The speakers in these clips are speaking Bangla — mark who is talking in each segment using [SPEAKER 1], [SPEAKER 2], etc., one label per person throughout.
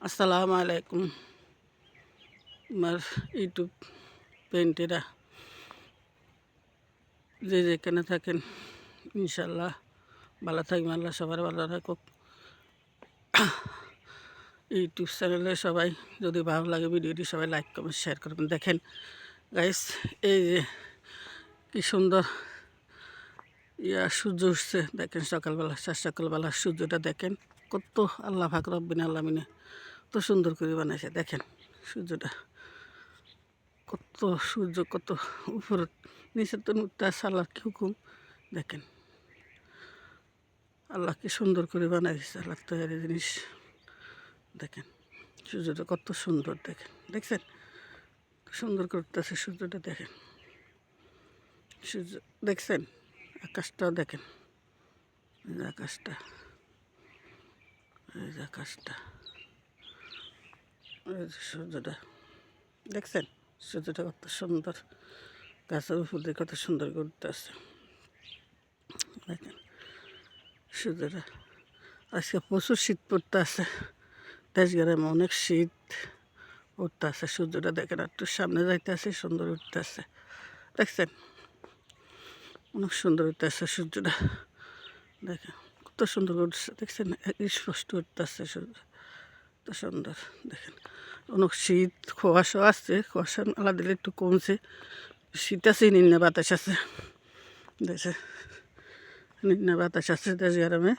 [SPEAKER 1] আসসালামু আলাইকুম আমার ইউটিউব পেন্টেরা যে যেখানে থাকেন ইনশাল্লাহ ভালো থাকবেন। আল্লাহ সবার ভালো রাখুক। ইউটিউব চ্যানেলে সবাই যদি ভালো লাগে ভিডিওটি সবাই লাইক কমেন্ট শেয়ার করবেন। দেখেন গাইস, এই যে কি সুন্দর সূর্য উঠছে দেখেন, সকালবেলা সকালবেলা সূর্যটা দেখেন কত আল্লাহ পাক রব্বিল আলামিন কত সুন্দর করে বানাইছে। দেখেন সূর্যটা কত সূর্য কত উপর নিচে তো নুরটা আল্লাহর কি হুকুম। দেখেন আল্লাহ কি সুন্দর করে বানাইছে, আল্লাহ তৈরি জিনিস। দেখেন সূর্যটা কত সুন্দর, দেখেন দেখছেন সুন্দর করতেছে সূর্যটা। দেখেন সূর্য দেখছেন, আকাশটাও দেখেন, এই যে আকাশটা, এই যে আকাশটা, এই যে সূর্যটা দেখছেন, সূর্যটা কত সুন্দর, গাছের উপর দিয়ে কত সুন্দর করতেছে। দেখেন সূর্যটা, আজকে প্রচুর শীত পড়তে আছে, দেশ গ্রামে অনেক শীত উঠতে আছে। সূর্যটা দেখেন একটু সামনে যাইতে আছে, সুন্দর উঠতে আছে। দেখছেন অনেক সুন্দর উঠতে আছে সূর্যটা। দেখেন কত সুন্দর উঠছে, দেখছেন স্পষ্ট উঠতে আছে সূর্য, কত সুন্দর। দেখেন অনেক শীত, কুয়াশা আসছে, কুয়াশা আলা দিলে একটু কমছে। শীত আছে, নিম্ন বাতাস আছে দেশে, নিম্ন বাতাস আছে দেশ গ্রামে,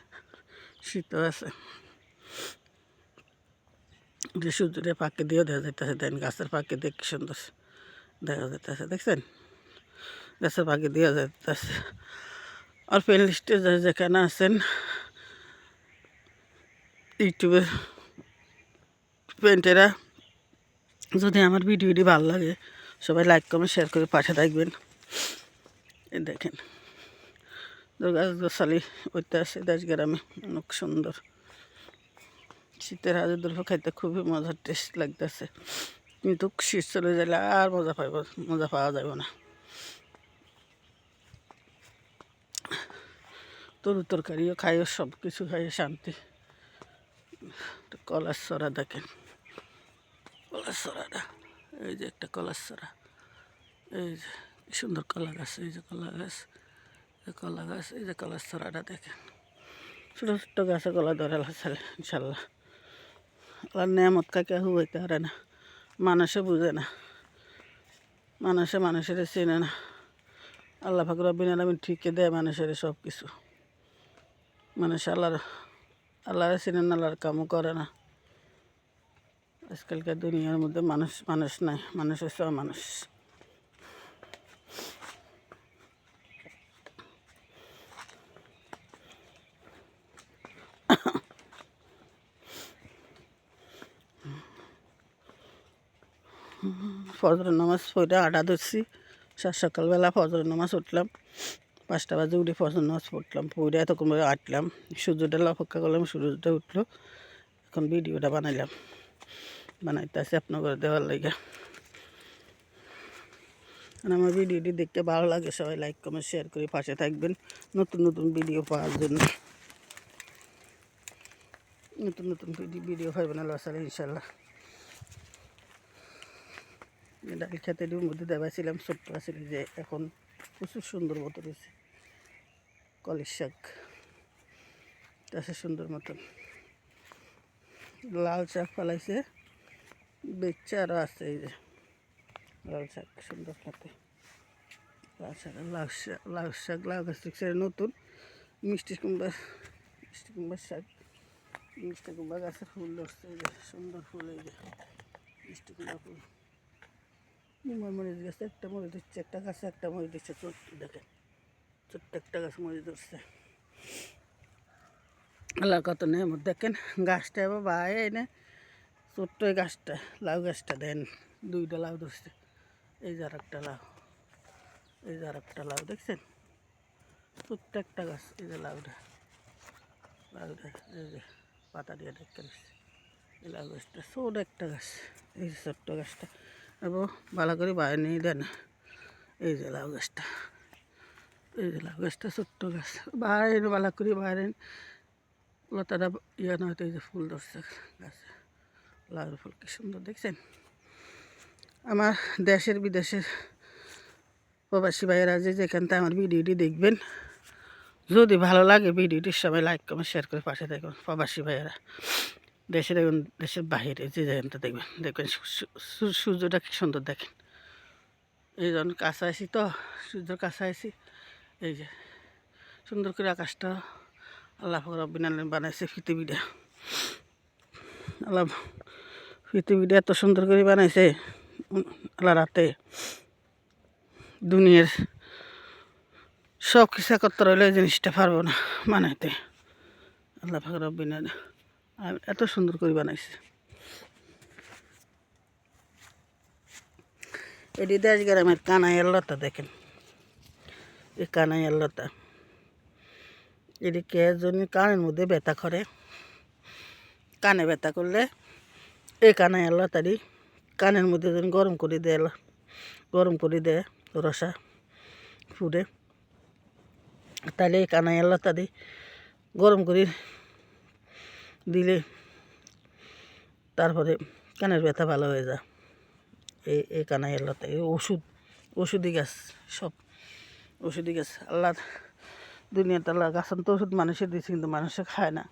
[SPEAKER 1] শীতও আছে। যে সূর্যটা পাকে দিয়েও দেখা যাইতেছে, দেন গাছের পাকে দিয়ে কি সুন্দর দেখা যাইতেছে। দেখছেন গাছের পাকে দিয়ে যাইতেছে। আর প্লে লিস্টে যেখানে আছেন ইউটিউবের পেন্টেরা, যদি আমার ভিডিওটি ভালো লাগে সবাই লাইক কমেন্ট শেয়ার করে পাশে থাকবেন। এই দেখেন গাছ গোছালি ওইটা আছে দেশ গ্রামে, অনেক সুন্দর। শীতের হাজার দুর্ভ খাইতে খুবই মজার, টেস্ট লাগতেছে, কিন্তু শীত চলে গেলে আর মজা পাওয়া যাবে না। তরু তরকারিও খাইও, সব কিছু খাইও শান্তি। কলার ছড়া দেখেন, কলার ছড়াটা, এই যে একটা কলার ছড়া, এই যে কি সুন্দর কলা গাছ, এই যে কলা গাছ, কলা গাছ, এই যে কলার ছড়াটা দেখেন। ছোটো ছোট্ট গাছে কলা ধরে ছাড়ে ইনশাল্লাহ। আল্লাহ নেয়ামত কাকে হুবাইতে পারে না, মানুষে বুঝে না, মানুষের চেনে না। আল্লাহ পাক রব্বিল আলামিন ঠিকই দেয় মানুষের সব কিছু। মানুষ আল্লাহরে চিনে না, আল্লাহর কামও করে না। আজকালকার দুনিয়ার মধ্যে মানুষ নাই, মানুষ হচ্ছে অমানুষ। ফজরের নামাজ পড়ে আডা ধরছি, সকালবেলা ফজরের নামাজ উঠলাম, 5টা বাজে উঠে ফজর নামাজ পড়লাম, পড়ে এতক্ষণ আটলাম, সূর্যটা অপেক্ষা করলাম, সূর্যটা উঠলো, এখন ভিডিওটা বানাইতে আসি আপনার দেওয়ার লাগে। আমার ভিডিওটি দেখতে ভালো লাগে সবাই লাইক কমেন্ট শেয়ার করে পাশে থাকবেন নতুন নতুন ভিডিও পাওয়ার জন্য। নতুন নতুন ভিডিও পাইবেন আল্লাহ সালে ইনশাল্লাহ। ডাল খেতে মধ্যে দেওয়াছিলাম, ছোট্ট আছিল যে এখন প্রচুর সুন্দর মতো রয়েছে। কলির শাক আছে সুন্দর মতন, লাল শাক ফেলাইছে বেচছে, আরও আছে এই যে লাল শাক সুন্দর খেতে। লাউ গাছ দেখছে নতুন, মিষ্টি কুমড়ার শাক, মিষ্টি কুমড়া গাছের ফুল ধরছে, এই যে সুন্দর ফুল, এই যে মিষ্টি কুমড়া ফুল। মরিচ গাছে একটা মরিচ দিচ্ছে, একটা গাছে একটা মরিচ দিচ্ছে, দেখেন ছোট্ট একটা গাছ মরিচ ধরছে। আল্লাহর কত নেয়ামত দেখেন। গাছটা এবার বায়ে এনে ছোট্ট গাছটা, লাউ গাছটা দেন 2টা লাউ ধরছে, এই যে আর একটা লাউ, এই যে আর একটা লাউ দেখছেন, ছোট্ট একটা গাছ, এই যে লাউটা, এই যে পাতা দিয়ে দেখতে এই লাউ গাছটা ছোট একটা গাছ, এই যে ছোট্ট গাছটা এবং ভালো করে বাইরে নিয়ে দেন। এই যে লাউ গাছটা, এই যে লাউ গাছটা ছোট্ট গাছ, বাইরে ভালো করে বাইরে লতাটা নয়তো এই যে ফুল ধরছে গাছে, লাউয়ের ফুল কি সুন্দর দেখছেন। আমার দেশের বিদেশের প্রবাসী ভাইয়েরা যে যেখান থেকে আমার ভিডিওটি দেখবেন, যদি ভালো লাগে ভিডিওটির সবাই লাইক কমেন্ট শেয়ার করে পাশে দেখবেন। প্রবাসী ভাইয়েরা দেশের এবং দেশের বাহিরে যে যেখানটা দেখবেন, দেখবেন সূর্যটা কি সুন্দর দেখেন। এই জন্য কাছে আসি তো, সূর্যের কাছে আসি, এই যে সুন্দর করে আকাশটা আল্লাহ রব্বুল আলামিন বানাইছে পৃথিবীটা। আল্লাহ পৃথিবীটা এত সুন্দর করে বানাইছে, আল্লাহ রাতে দুনিয়ার সব কিছু একত্র হইলে এই জিনিসটা পারবো না বানাইতে। আল্লাহ রব্বুল আলামিন এত সুন্দর করে বানাইছে। এটি দেশ গ্রামের কানাইয়ের লতা দেখেন, এই কানাইয়ের লতা এটি কে জন্য কানের মধ্যে ব্যথা করে, কানে ব্যথা করলে এই কানাইয়ের লতাটি কানের মধ্যে যেন গরম করে দেয় রসা ফুটে, তাহলে এই কানাইয়ের লতাটি গরম করে দিলে তারপরে কানের ব্যথা ভালো হয়ে যায়। এই কানাইয়ের লতা এই ওষুধি গাছ, সব ওষুধি গাছ। আল্লাহ দুনিয়াতে আল্লাহ গাছন তো ওষুধ মানুষের দিচ্ছে, কিন্তু মানুষে খায় না,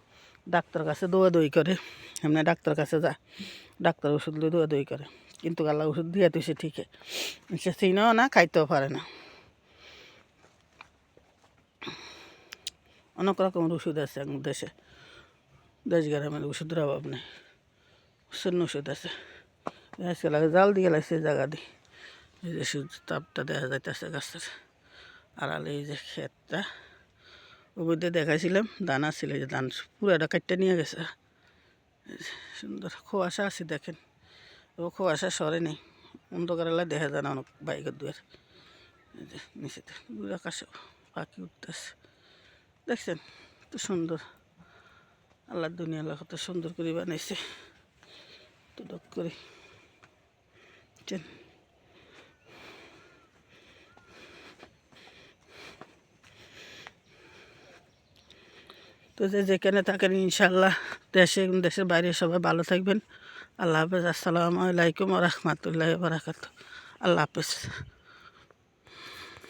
[SPEAKER 1] ডাক্তার কাছে দৌড়াদৌড়ি করে। এমনি ডাক্তার কাছে যায়, ডাক্তার ওষুধ দিয়ে দৌড়াদৌড়ি করে, কিন্তু আল্লাহ ওষুধ দিয়ে তো সে ঠিকই, সে চিনেও না, খাইতেও পারে না। অনেক রকমের ওষুধ আছে এখন দেশে, দেশ গ্রামের ওষুধের অভাব নেই, শূন্য ওষুধ আছে। আজকে লাগে জাল দিয়ে লাগছে জায়গা দিয়ে, এই যে সূর্য তাপটা দেখা যাইতেছে গাছের আড়ালে। এই যে ক্ষেতটা ওই দিয়ে দেখাইছিলাম, দানা ছিল, যে ধান পুরাটা কাটতে নিয়ে গেছে। সুন্দর কুয়াশা আছে দেখেন, ও কুয়াশা সরে নেই, অন্ধকারেলা দেখা যায় না অনেক বাইকের দুয়ার। এই যে নিচেতে দূর আকাশে পাখি উঠতেছে দেখছেন, তো সুন্দর। আল্লাহ দুনিয়া আল্লাহ কত সুন্দর করে বানাইছে, তো ডক করে তো যেখানে থাকেন ইনশাআল্লাহ দেশে দেশের বাইরে সবাই ভালো থাকবেন। আল্লাহ হাফেজ। আসসালামু আলাইকুম ওয়া রাহমাতুল্লাহি ওয়া বারাকাতুহু। আল্লাহ হাফেজ।